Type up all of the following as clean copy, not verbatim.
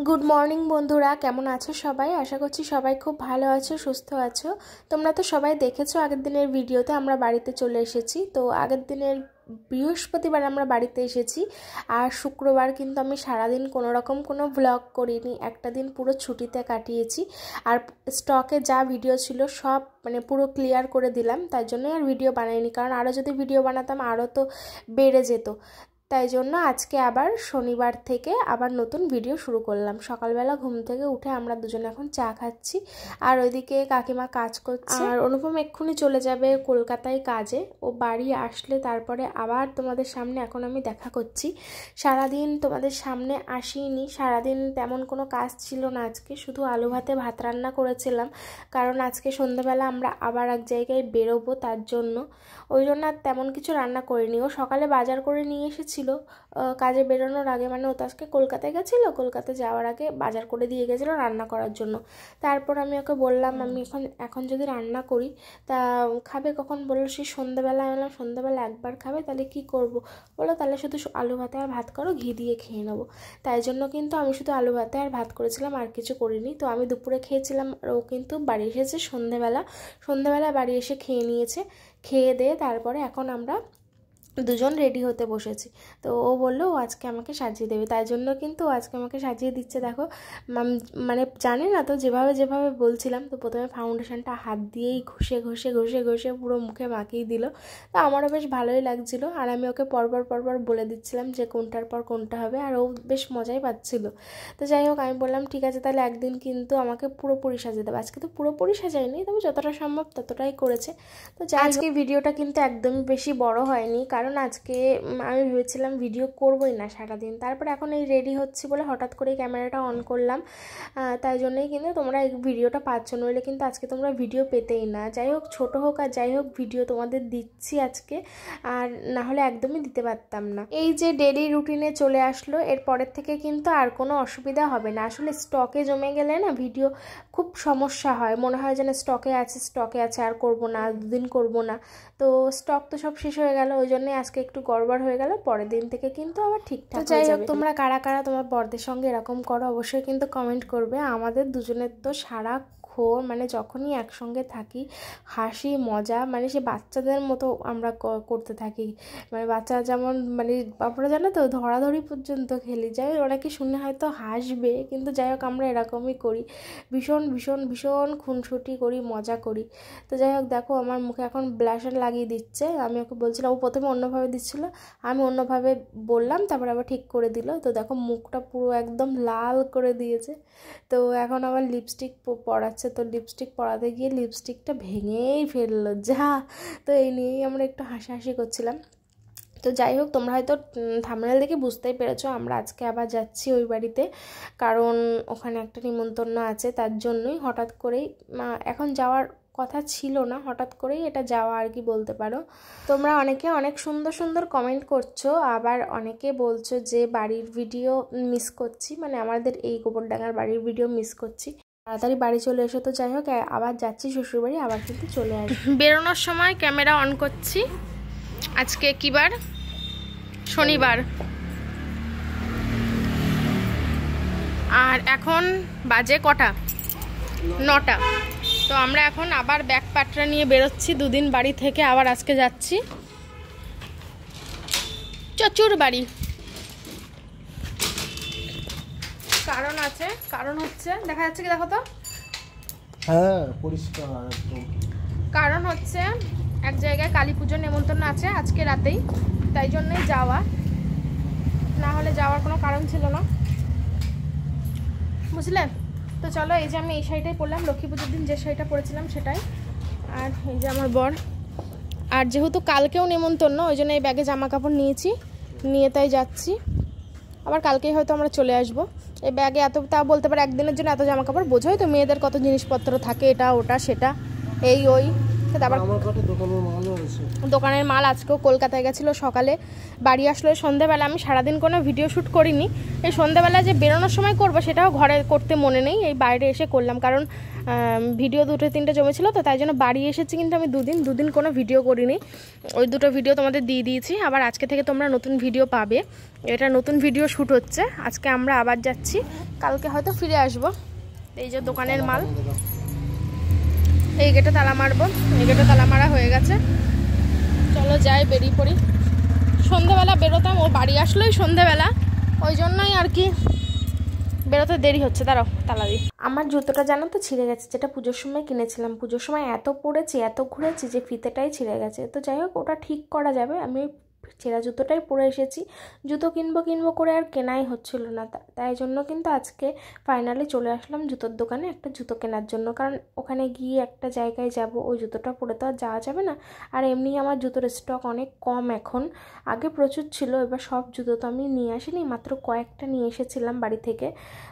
Good morning বন্ধুরা, কেমন আছো সবাই? আশা করছি সবাই খুব ভালো আছো, সুস্থ আছো। তোমরা তো সবাই দেখেছো আগের দিনের ভিডিওতে আমরা বাড়িতে চলে এসেছি। তো আগের দিনের বৃহস্পতিবার আমরা বাড়িতে এসেছি, আর শুক্রবার কিন্তু আমি সারাদিন কোনো ভ্লগ করিনি, একটা দিন পুরো ছুটিতে কাটিয়েছি। আর স্টকে যা ভিডিও ছিল সব পুরো ক্লিয়ার করে দিলাম, তাই জন্যই আর ভিডিও বানাইনি, কারণ আরও যদি ভিডিও বানাতাম আরও তো বেড়ে যেত। তাই জন্য আজকে আবার শনিবার থেকে আবার নতুন ভিডিও শুরু করলাম। সকালবেলা ঘুম থেকে উঠে আমরা দুজনে এখন চা খাচ্ছি, আর ওইদিকে কাকিমা কাজ করছে, আর অনুপম এক্ষুনি চলে যাবে কলকাতায় কাজে। ও বাড়ি আসলে তারপরে আবার তোমাদের সামনে এখন আমি দেখা করছি। সারাদিন তোমাদের সামনে আসিনি, সারাদিন তেমন কোনো কাজ ছিল না আজকে, শুধু আলু ভাতে ভাত রান্না করেছিলাম, কারণ আজকে সন্ধ্যাবেলা আমরা আবার এক জায়গায় বেরোবো, তার জন্য ওই জন্য আর তেমন কিছু রান্না করিনি। ও সকালে বাজার করে নিয়ে এসেছিল কাজে বেরোনোর আগে, ও তো আজকে কলকাতায় গেছিলো, কলকাতা যাওয়ার আগে বাজার করে দিয়ে গেছিলো রান্না করার জন্য। তারপর আমি ওকে বললাম আমি এখন যদি রান্না করি তা খাবে কখন? বললো সেই সন্ধ্যাবেলা। আমি বললাম সন্ধ্যাবেলা একবার খাবে, তাহলে কি করব? বললো তাহলে শুধু আলু ভাতে আর ভাত করো, ঘি দিয়ে খেয়ে নেবো। তাই জন্য কিন্তু আমি শুধু আলু ভাতে আর ভাত করেছিলাম, আর কিছু করিনি। তো আমি দুপুরে খেয়েছিলাম, আর ও কিন্তু বাড়ি এসেছে সন্ধ্যাবেলা বাড়ি এসে খেয়ে নিয়েছে। খেয়ে দিয়ে তারপরে এখন আমরা দুজন রেডি হতে বসেছি। তো ও বললো ও আজকে আমাকে সাজিয়ে দেবে, তাই জন্য কিন্তু ও আজকে আমাকে সাজিয়ে দিচ্ছে। দেখো জানে না তো, যেভাবে বলছিলাম, তো প্রথমে ফাউন্ডেশনটা হাত দিয়েই ঘষে পুরো মুখে মাখিয়ে দিল। তো আমারও বেশ ভালোই লাগছিল, আর আমি ওকে পরপর বলে দিচ্ছিলাম যে কোনটার পর কোনটা হবে, আর ও বেশ মজাই পাচ্ছিল। তো যাই হোক, আমি বললাম ঠিক আছে, তাহলে একদিন কিন্তু আমাকে পুরোপুরি সাজিয়ে দেবে। আজকে তো পুরোপুরি সাজাইনি, তবে যতটা সম্ভব ততটাই করেছে। তো আজকে ভিডিওটা কিন্তু একদমই বেশি বড় হয়নি, কারণ আজকে আমি ভেবেছিলাম ভিডিও করবোই না সারাদিন। তারপরে এখন এই রেডি হচ্ছি বলে হঠাৎ করে ক্যামেরাটা অন করলাম, তাই জন্যই কিন্তু তোমরা এই ভিডিওটা পাচ্ছ, নইলে কিন্তু আজকে তোমরা ভিডিও পেতেই না। যাই হোক, ছোট হোক আর যাই হোক, ভিডিও তোমাদের দিচ্ছি আজকে, আর না হলে একদমই দিতে পারতাম না। এই যে ডেলি রুটিনে চলে আসলো, এরপরের থেকে কিন্তু আর কোনো অসুবিধা হবে না। আসলে স্টকে জমে গেলে না ভিডিও খুব সমস্যা হয়, মনে হয় যেন স্টকে আছে আর করব না, দুদিন করব না। তো স্টক তো সব শেষ হয়ে গেল, ওই জন্যই আজকে একটু গড়বড় হয়ে গেল, পরের দিন থেকে কিন্তু আবার ঠিকঠাক হয়ে যাবে। তোমরা কারা তোমার বরদের সঙ্গে এরকম করো অবশ্যই কিন্তু কমেন্ট করবে। আমাদের দুজনের তো সারাক্ষণ যখনই একসঙ্গে থাকি হাসি মজা, সে বাচ্চাদের মতো আমরা করতে থাকি। বাচ্চারা যেমন বাবারা জানো তো ধরাধরি পর্যন্ত খেলি। যাই হোক, ওনাকে শুনে হয়তো হাসবে, কিন্তু যাই হোক আমরা এরকমই করি, ভীষণ খুনসুটি করি, মজা করি। তো যাই হোক, দেখো আমার মুখে এখন ব্লাশার লাগিয়ে দিচ্ছে। আমি ওকে বলছিলাম, ও প্রথমে অন্যভাবে দিচ্ছিল, আমি অন্যভাবে বললাম, তারপর আবার ঠিক করে দিল। তো দেখো মুখটা পুরো একদম লাল করে দিয়েছে। তো এখন আবার লিপস্টিক পরাচ্ছে, তো লিপস্টিক পরাতে গিয়ে লিপস্টিকটা ভেঙেই ফেললো যা। তো এই নিয়েই আমরা একটু হাসাহাসি করছিলাম। তো যাই হোক, তোমরা হয়তো থাম্বনেল দেখে বুঝতেই পেরেছো আমরা আজকে আবার যাচ্ছি ওই বাড়িতে, কারণ ওখানে একটা নিমন্ত্রণ আছে, তার জন্যই হঠাৎ করেই এখন যাওয়ার কথা ছিল না, হঠাৎ করেই এটা যাওয়া আর কি বলতে পারো। তোমরা অনেকে অনেক সুন্দর কমেন্ট করছো, আবার অনেকে বলছো যে বাড়ির ভিডিও মিস করছি, আমাদের এই গোবরডাঙ্গার বাড়ির ভিডিও মিস করছি, তাড়াতাড়ি বাড়ি চলে এসো। তো যাই হোক, আবার যাচ্ছি শ্বশুরবাড়ি, আবার কিন্তু চলে আসি। বেরোনোর সময় ক্যামেরা অন করছি। আজকে কি বার? শনিবার। আর এখন বাজে কটা? 9টা। তো আমরা এখন আবার ব্যাগ পাটরা নিয়ে বেরোচ্ছি, দুদিন বাড়ি থেকে আবার আজকে যাচ্ছি চচুর বাড়ি। কারণ হচ্ছে দেখা যাচ্ছে কি, দেখো তো, হ্যাঁ পরিষ্কার একদম। কারণ হচ্ছে এক জায়গায় কালী পুজোর নেমন্তন্ন আছে আজকে রাতেই, তাই জন্যই যাওয়া, না হলে যাওয়ার কোনো কারণ ছিল না, বুঝলে? তো চলো, এই যে আমি এই শাড়িটাই পরলাম, লক্ষ্মী পুজোর দিন যে শাড়িটা পরেছিলাম সেটাই। আর এই যে আমার বর, আর যেহেতু কালকেও নেমন্তন্ন, ওই জন্য এই ব্যাগে জামা কাপড় নিয়ে তাই যাচ্ছি। আবার কালকেই হয়তো আমরা চলে আসবো। এই ব্যাগে তা বলতে পারে একদিনের জন্য এত জামা কাপড়, বোঝোই তো মেয়েদের কত জিনিসপত্র থাকে, এটা ওটা সেটা এই ওই। আবার দোকানের মাল আজকেও কলকাতায় গেছিলো সকালে, বাড়ি আসলো সন্ধ্যাবেলা। আমি সারাদিন কোনো ভিডিও শ্যুট করিনি, এই সন্ধ্যাবেলা যে বেরোনোর সময় করবো সেটাও ঘরে করতে মনে নেই, এই বাইরে এসে করলাম। কারণ ভিডিও 2-3টে জমেছিল তো, তাই জন্য বাড়ি এসেছি। কিন্তু আমি দুদিন কোনো ভিডিও করিনি, ওই 2টো ভিডিও তোমাদের দিয়ে দিয়েছি। আবার আজকে থেকে তোমরা নতুন ভিডিও পাবে, এটা নতুন ভিডিও শ্যুট হচ্ছে। আজকে আমরা আবার যাচ্ছি, কালকে হয়তো ফিরে আসবো। এই যে দোকানের মাল, এই গেটে তালা মারবো, এই গেটে তালা মারা হয়ে গেছে। চলো যাই, বেরিয়ে পড়ি। সন্ধ্যাবেলা বেরোতাম, ও বাড়ি আসলোই সন্ধ্যাবেলা, ওই জন্যই আর কি বেরোতে দেরি হচ্ছে। দাঁড়াও তালা দিই। আমার জুতোটা জানো তো ছিঁড়ে গেছে, যেটা পুজোর সময় কিনেছিলাম। পুজোর সময় এত পড়েছি, এত ঘুরেছি যে ফিতেটাই ছিঁড়ে গেছে। তো যাই হোক, ওটা ঠিক করা যাবে। আমি ছেঁড়া জুতোটাই পরে এসেছি। জুতো কিনবো করে আর কেনাই হচ্ছিল না, তাই জন্য কিন্তু আজকে ফাইনালি চলে আসলাম জুতোর দোকানে একটা জুতো কেনার জন্য। কারণ ওখানে গিয়ে একটা জায়গায় যাব, ওই জুতোটা পরে তো আর যাওয়া যাবে না। আর এমনি আমার জুতোর স্টক অনেক কম এখন, আগে প্রচুর ছিল। এবার সব জুতো তো আমি নিয়ে আসিনি, মাত্র কয়েকটা নিয়ে এসেছিলাম বাড়ি থেকে।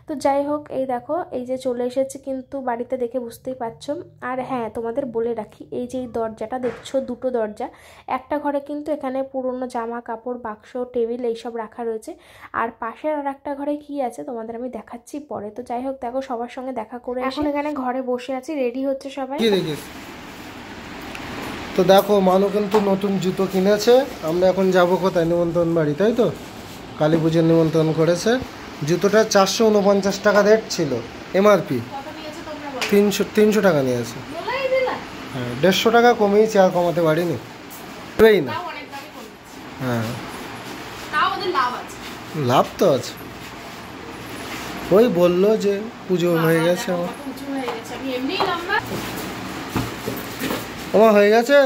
তো যাই হোক, এই দেখো, এই যে চলে এসেছি কিন্তু বাড়িতে, দেখে বুঝতেই পারছো। আর হ্যাঁ, তোমাদের বলে রাখি, এই যে এই দরজাটা দেখছো, 2টো দরজা, একটা ঘরে কিন্তু এখানে পুরনো জামা কাপড়, বাক্স, টেবিল এইসব রাখা রয়েছে। আর পাশের আর একটা ঘরে কি আছে তোমাদের আমি দেখাচ্ছি পরে। তো যাই হোক, দেখো সবার সঙ্গে দেখা করে এখন এখানে ঘরে বসে আছি, রেডি হচ্ছে সবাই। তো দেখো, মানু কিন্তু নতুন জুতো কিনেছে। আমরা এখন যাবো কোথায়? নিমন্ত্রণ বাড়ি, তাই তো? কালী পুজোর নিমন্ত্রণ করেছে। জুতোটা 449 টাকা রেট ছিল, এমআরপি 300 টাকা নিয়েছে। হ্যাঁ, 150 টাকা কমেইছে, আর কমাতে পারিনি না। হ্যাঁ, লাভ তো আছে। ওই বললো যে পুজো হয়ে গেছে আমার। আমার হয়ে গেছে,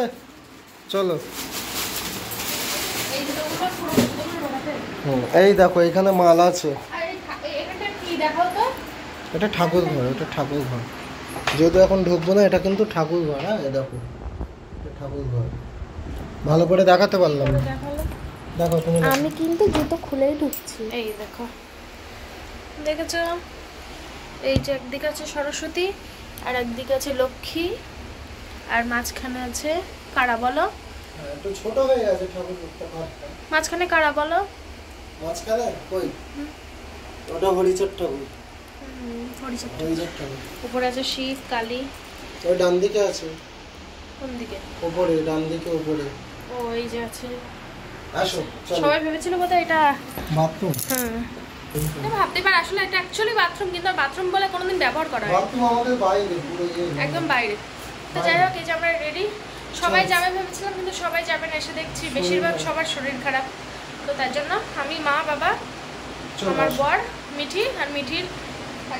চলো। এই দেখো, এখানে মাল আছে। এটা ঠাকুর ঘর, এটা ঠাকুর ঘর। যেহেতু এখন ঢুকবো না, এটা কিন্তু ঠাকুর ঘর। হ্যাঁ, দেখো ঠাকুর ঘর, ভালো করে দেখাতে পারলাম না। দেখো তুমি, আমি কিন্তু জুতো খুলেই ঢুকছি। এই দেখো, দেখেছো? এই যে একদিকে আছে সরস্বতী, আর একদিকে আছে লক্ষ্মী, আর মাঝখানে আছে কারা বলো? একটু ছোট হয়ে গেছে ঠাকুর ঘরটা। মাঝখানে কারা বলো? মাঝখানে কই? ওটা হরিচর ঠাকুর। হরিচর ঠাকুর। উপরে আছে শিব, কালী। ওই ডান দিকে আছে। কোন দিকে? উপরে, ডান দিকে উপরে। ও, এই যে আছে। আসো, চলো। সবাই ভেবেছিল বোধহয় এটা বাথরুম। হ্যাঁ, এটা ভাবতে পার, আসলে এটা অ্যাকচুয়ালি বাথরুম, কিন্তু বাথরুম বলে কোনোদিন ব্যবহার করা হয়। বাথরুম আমাদের বাইরে, পুরো একদম বাইরে। তো যাই হোক, এই যে আমরা রেডি, সবাই যাবে ভেবেছিলাম, কিন্তু সবাই যাবে না। এসে দেখছি বেশিরভাগ সবার শরীর খারাপ। তো তার জন্য আমি, মা, বাবা, আমার বর, মিঠি, আর মিঠির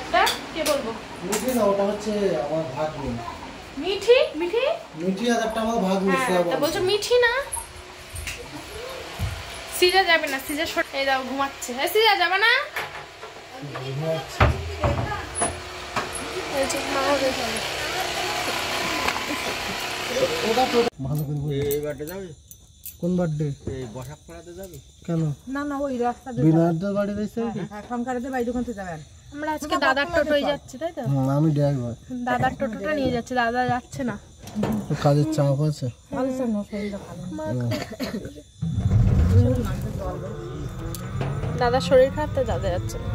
একটা কে বলবো, মিঠি না, ওটা হচ্ছে আমার ভাগ্নি। মিঠি মিঠি মিঠি আর একটা আমার ভাগ্নি। তা বলছো মিঠি না? সিজা যাবে না, সিজা এই দাও ঘুমাচ্ছে। হ্যাঁ, সিজা যাবে না। কোন বার্থডে? এই বসাক পাড়াতে যাবে কেন? না, ওই রাস্তা বিনায়কদের বাড়ি যাইছে। হ্যাঁ, সংকারেতে বাড়ি দোকান থেকে যাবেন। আমরা আজকে দাদার টোটোয় যাচ্ছি, তাই তো? আমি ড্রাইভার। দাদার টোটোটা নিয়ে যাচ্ছে, দাদা যাচ্ছে না, কাজের চাপ আছে। দাদার শরীর খারাপ, তো দাদা যাচ্ছে না।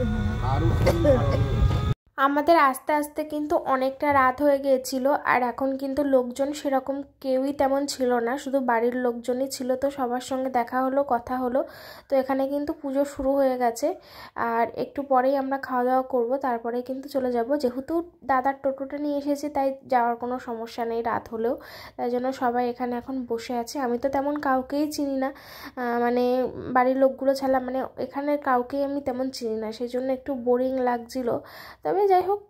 আমাদের আস্তে আস্তে কিন্তু অনেকটা রাত হয়ে গিয়েছিল, আর এখন কিন্তু লোকজন সেরকম কেউই তেমন ছিল না, শুধু বাড়ির লোকজনই ছিল। তো সবার সঙ্গে দেখা হলো, কথা হলো। তো এখানে কিন্তু পুজো শুরু হয়ে গেছে, আর একটু পরেই আমরা খাওয়া দাওয়া করবো, তারপরে কিন্তু চলে যাব। যেহেতু দাদার টোটোটা নিয়ে এসেছি, তাই যাওয়ার কোনো সমস্যা নেই রাত হলেও। তাই জন্য সবাই এখানে এখন বসে আছে। আমি তো তেমন কাউকেই চিনি না, মানে বাড়ির লোকগুলো ছাড়া, মানে এখানে কাউকেই আমি তেমন চিনি না, সেই জন্য একটু বোরিং লাগছিল। তবে যাই হোক,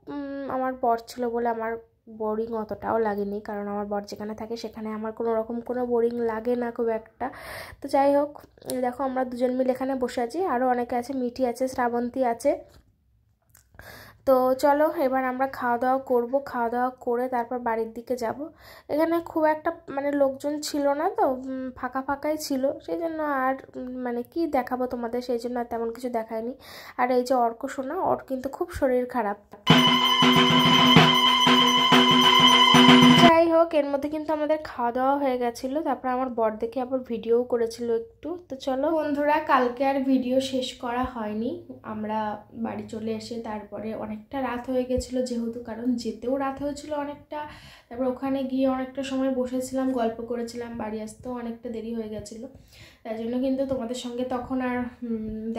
আমার বর ছিল বলে আমার বোরিং অতটাও লাগেনি, কারণ আমার বর যেখানে থাকে সেখানে আমার কোনো রকম কোনো বোরিং লাগে না খুব একটা। তো যাই হোক, দেখো আমরা দুজন মিলে এখানে বসে আছি, আরও অনেকে আছে, মিঠি আছে, শ্রাবন্তী আছে। তো চলো এবার আমরা খাওয়া দাওয়া করব, খাওয়া দাওয়া করে তারপর বাড়ির দিকে যাব। এখানে খুব একটা মানে লোকজন ছিল না, তো ফাঁকা ফাঁকাই ছিল, সেই জন্য আর মানে কি দেখাবো তোমাদের, সেই জন্য আর তেমন কিছু দেখায়নি। আর এই যে অর্ক সোনা, ওর কিন্তু খুব শরীর খারাপ। যাই হোক, হোক, এর মধ্যে কিন্তু আমাদের খাওয়া দাওয়া হয়ে গেছিলো, তারপর আমার বর দেখে আবার ভিডিও করেছিল একটু। তো চলো বন্ধুরা, কালকে আর ভিডিও শেষ করা হয়নি। আমরা বাড়ি চলে এসে তারপরে অনেকটা রাত হয়ে গেছিলো, যেহেতু কারণ যেতেও রাত হয়েছিল অনেকটা, তারপর ওখানে গিয়ে অনেকটা সময় বসেছিলাম, গল্প করেছিলাম, বাড়ি আসতেও অনেকটা দেরি হয়ে গেছিলো। তাই জন্য কিন্তু তোমাদের সঙ্গে তখন আর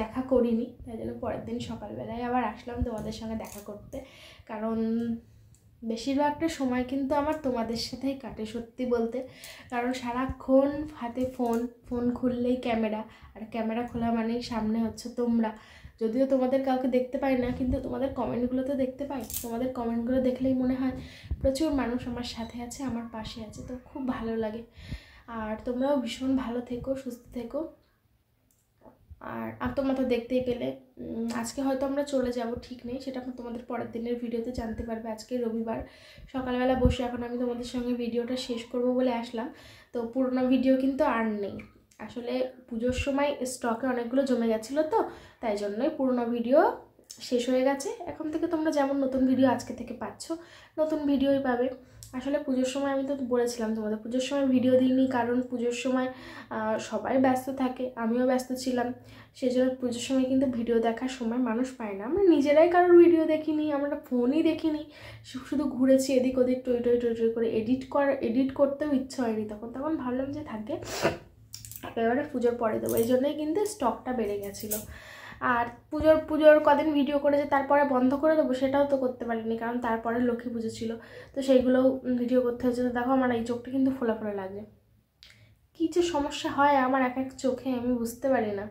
দেখা করিনি। তাই জন্য পরের দিন সকালবেলায় আবার আসলাম তোমাদের সঙ্গে দেখা করতে, কারণ বেশিরভাগটা সময় কিন্তু আমার তোমাদের সাথেই কাটে সত্যি বলতে। কারণ সারাক্ষণ হাতে ফোন খুললেই ক্যামেরা, আর ক্যামেরা খোলা মানেই সামনে হচ্ছে তোমরা। যদিও তোমাদের কাউকে দেখতে পাই না, কিন্তু তোমাদের কমেন্টগুলো তো দেখতে পাই। তোমাদের কমেন্টগুলো দেখলেই মনে হয় প্রচুর মানুষ আমার সাথে আছে, আমার পাশে আছে, তো খুব ভালো লাগে। আর তোমরাও ভীষণ ভালো থেকো, সুস্থ থেকো। আর তোমরা তো দেখতেই পেলে আজকে হয়তো আমরা চলে যাব, ঠিক নেই, সেটা তোমাদের পরের দিনের ভিডিওতে জানতে পারবে। আজকে রবিবার সকালবেলা বসে এখন আমি তোমাদের সঙ্গে ভিডিওটা শেষ করব বলে আসলাম। তো পুরোনো ভিডিও কিন্তু আর নেই, আসলে পুজোর সময় স্টকে অনেকগুলো জমে গেছিলো, তো তাই জন্যই পুরোনো ভিডিও শেষ হয়ে গেছে। এখন থেকে তোমরা যেমন নতুন ভিডিও আজকে থেকে পাচ্ছ, নতুন ভিডিওই পাবে। আসলে পুজোর সময় আমি তো বলেছিলাম তোমাদের, পুজোর সময় ভিডিও দিইনি, কারণ পুজোর সময় সবাই ব্যস্ত থাকে, আমিও ব্যস্ত ছিলাম। সেই জন্য পুজোর সময় কিন্তু ভিডিও দেখার সময় মানুষ পায় না। আমরা নিজেরাই কারোর ভিডিও দেখিনি, আমরা ফোনই দেখিনি, শুধু ঘুরেছি এদিক ওদিক, টই টই টই টই করে। এডিট করতেও ইচ্ছা হয়নি তখন ভাবলাম যে থাকে একেবারে পুজোর পরে দেবো, এই জন্যই কিন্তু স্টকটা বেড়ে গেছিলো। আর পুজোর কদিন ভিডিও করেছে, তারপরে বন্ধ করে দেবো সেটাও তো করতে পারিনি, কারণ তারপরে লক্ষ্মী পুজো ছিল, তো সেইগুলোও ভিডিও করতে হচ্ছে। তো দেখো আমার এই চোখটা কিন্তু ফোলা ফোলা লাগে, কী যে সমস্যা হয় আমার এক এক চোখে, আমি বুঝতে পারি না।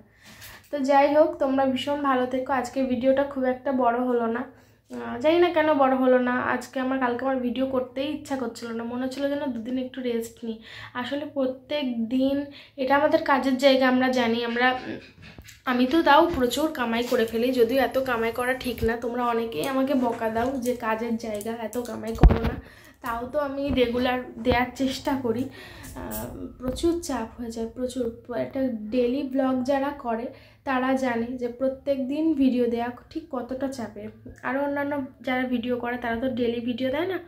তো যাই হোক, তোমরা ভীষণ ভালো থেকো। আজকে ভিডিওটা খুব একটা বড় হলো না, জানি না কেন বড় হলো না। কালকে আমার ভিডিও করতেই ইচ্ছা করছিল না, মনে হচ্ছিলো যেন দুদিন একটু রেস্ট নিই। আসলে প্রত্যেক দিন এটা আমাদের কাজের জায়গা, আমরা জানি। আমি তো তাও প্রচুর কামাই করে ফেলি, যদিও এত কামাই করা ঠিক না। তোমরা অনেকেই আমাকে বকা দাও যে কাজের জায়গা, এত কামাই করো না, তাও তো আমি রেগুলার দেওয়ার চেষ্টা করি। প্রচুর চাপ হয়ে যায়, প্রচুর। একটা ডেলি ব্লগ যারা করে তারা জানে যে প্রত্যেক দিন ভিডিও দেওয়া ঠিক কতটা চাপের। আরও অন্যান্য যারা ভিডিও করে তারা তো ডেলি ভিডিও দেয় না,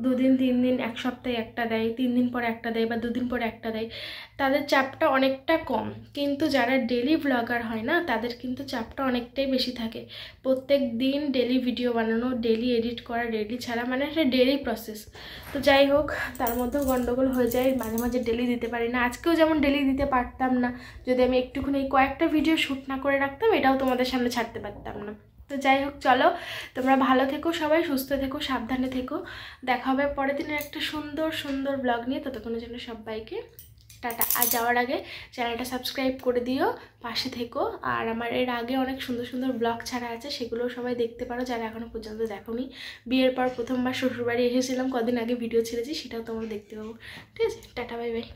2 দিন 3 দিন, এক সপ্তাহে একটা দেয়, 3 দিন পরে একটা দেয়, বা 2 দিন পরে একটা দেয়। তাদের চাপটা অনেকটা কম, কিন্তু যারা ডেলি ব্লগার হয় না তাদের কিন্তু চাপটা অনেকটাই বেশি থাকে। প্রত্যেক দিন ডেলি ভিডিও বানানো, ডেলি এডিট করা, ডেলি ছাড়া, মানে একটা ডেলি প্রসেস। তো যাই হোক, তার মধ্যেও গন্ডগোল হয়ে যায়, মাঝে মাঝে ডেলি দিতে পারি না। আজকেও যেমন ডেলি দিতে পারতাম না, যদি আমি একটুখানি কয়েকটা ভিডিও শ্যুট না করে রাখতাম, এটাও তোমাদের সামনে ছাড়তে পারতাম না। তো যাই হোক, চলো তোমরা ভালো থেকো, সবাই সুস্থ থেকো, সাবধানে থেকো। দেখা হবে পরের দিনের একটা সুন্দর সুন্দর ব্লগ নিয়ে। ততক্ষণের জন্য সবাইকে টাটা। আর যাওয়ার আগে চ্যানেলটা সাবস্ক্রাইব করে দিও, পাশে থেকো। আর আমার এর আগে অনেক সুন্দর সুন্দর ব্লগ ছাড়া আছে, সেগুলোও সবাই দেখতে পারো যারা এখনও পর্যন্ত দেখোনি। বিয়ের পর প্রথমবার শ্বশুরবাড়ি এসেছিলাম, কদিন আগে ভিডিও ছেড়েছি, সেটাও তোমরা দেখতে পাবো। ঠিক আছে, টাটা, বাই বাই।